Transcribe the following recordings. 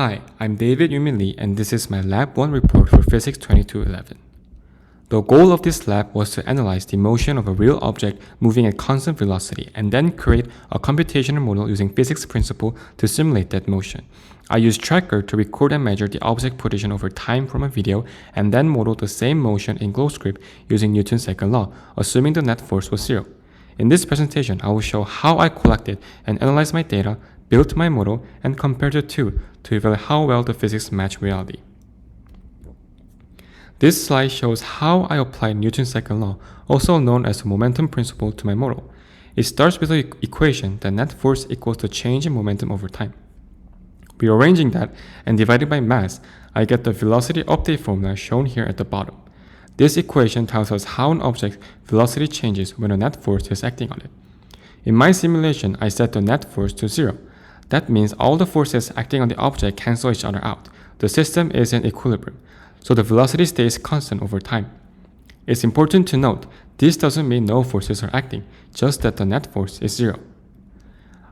Hi, I'm David Yoonmin and this is my Lab 1 report for Physics 2211. The goal of this lab was to analyze the motion of a real object moving at constant velocity and then create a computational model using physics principle to simulate that motion. I used Tracker to record and measure the object position over time from a video and then model the same motion in GlowScript using Newton's second law, assuming the net force was zero. In this presentation, I will show how I collected and analyzed my data, built my model, and compared the two to evaluate how well the physics match reality. This slide shows how I applied Newton's second law, also known as the momentum principle, to my model. It starts with the equation that net force equals the change in momentum over time. Rearranging that and dividing by mass, I get the velocity update formula shown here at the bottom. This equation tells us how an object's velocity changes when a net force is acting on it. In my simulation, I set the net force to zero. That means all the forces acting on the object cancel each other out. The system is in equilibrium, so the velocity stays constant over time. It's important to note, this doesn't mean no forces are acting, just that the net force is zero.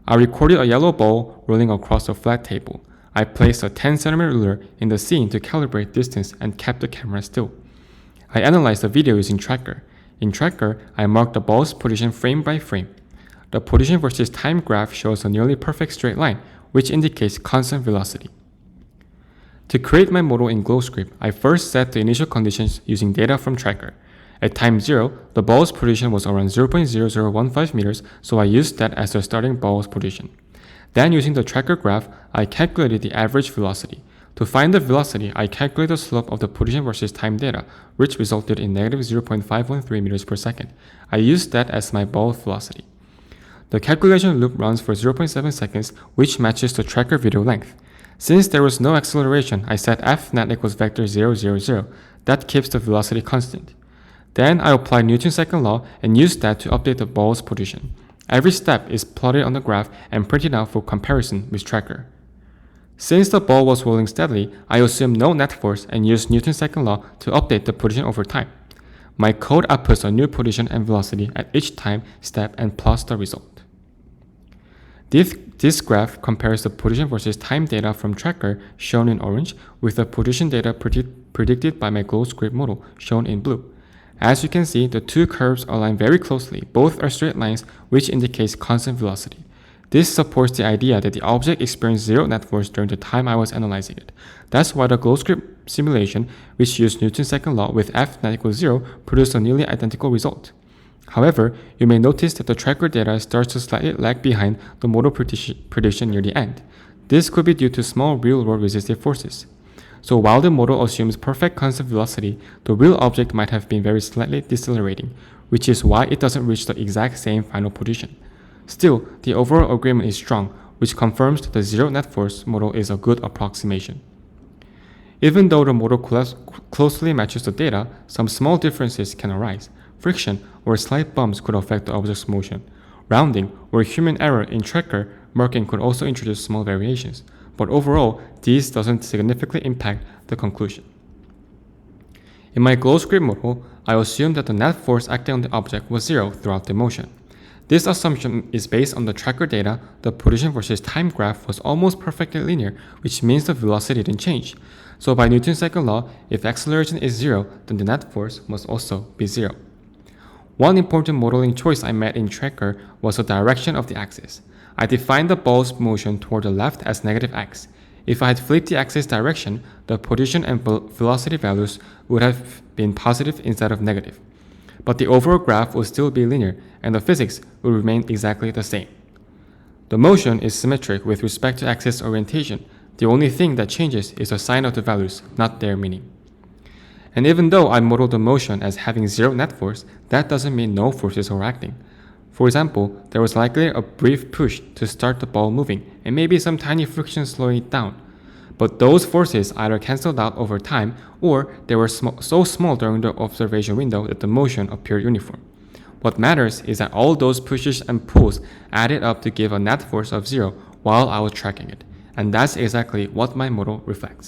I recorded a yellow ball rolling across a flat table. I placed a 10 cm ruler in the scene to calibrate distance and kept the camera still. I analyzed the video using Tracker. In Tracker, I marked the ball's position frame by frame. The position versus time graph shows a nearly perfect straight line, which indicates constant velocity. To create my model in GlowScript, I first set the initial conditions using data from Tracker. At time 0, the ball's position was around 0.0015 meters, so I used that as the starting ball's position. Then using the Tracker graph, I calculated the average velocity. To find the velocity, I calculated the slope of the position versus time data, which resulted in negative 0.513 meters per second. I used that as my ball velocity. The calculation loop runs for 0.7 seconds, which matches the Tracker video length. Since there was no acceleration, I set f net equals vector 0, 0, 0. That keeps the velocity constant. Then I applied Newton's second law and used that to update the ball's position. Every step is plotted on the graph and printed out for comparison with Tracker. Since the ball was rolling steadily, I assumed no net force and used Newton's second law to update the position over time. My code outputs a new position and velocity at each time step and plots the result. This graph compares the position versus time data from Tracker, shown in orange, with the position data predicted by my GlowScript model, shown in blue. As you can see, the two curves align very closely. Both are straight lines, which indicates constant velocity. This supports the idea that the object experienced zero net force during the time I was analyzing it. That's why the GlowScript simulation, which used Newton's second law with f net equals 0, produced a nearly identical result. However, you may notice that the Tracker data starts to slightly lag behind the model prediction near the end. This could be due to small real-world resistive forces. So while the model assumes perfect constant velocity, the real object might have been very slightly decelerating, which is why it doesn't reach the exact same final position. Still, the overall agreement is strong, which confirms that the zero net force model is a good approximation. Even though the model closely matches the data, some small differences can arise. Friction or slight bumps could affect the object's motion. Rounding or human error in Tracker marking could also introduce small variations, but overall, these doesn't significantly impact the conclusion. In my GlowScript model, I assumed that the net force acting on the object was zero throughout the motion. This assumption is based on the Tracker data. The position versus time graph was almost perfectly linear, which means the velocity didn't change. So by Newton's second law, if acceleration is zero, then the net force must also be zero. One important modeling choice I made in Tracker was the direction of the axis. I defined the ball's motion toward the left as negative x. If I had flipped the axis direction, the position and velocity values would have been positive instead of negative. But the overall graph would still be linear, and the physics would remain exactly the same. The motion is symmetric with respect to axis orientation. The only thing that changes is the sign of the values, not their meaning. And even though I modeled the motion as having zero net force, that doesn't mean no forces are acting. For example, there was likely a brief push to start the ball moving, and maybe some tiny friction slowing it down. But those forces either cancelled out over time, or they were so small during the observation window that the motion appeared uniform. What matters is that all those pushes and pulls added up to give a net force of zero while I was tracking it. And that's exactly what my model reflects.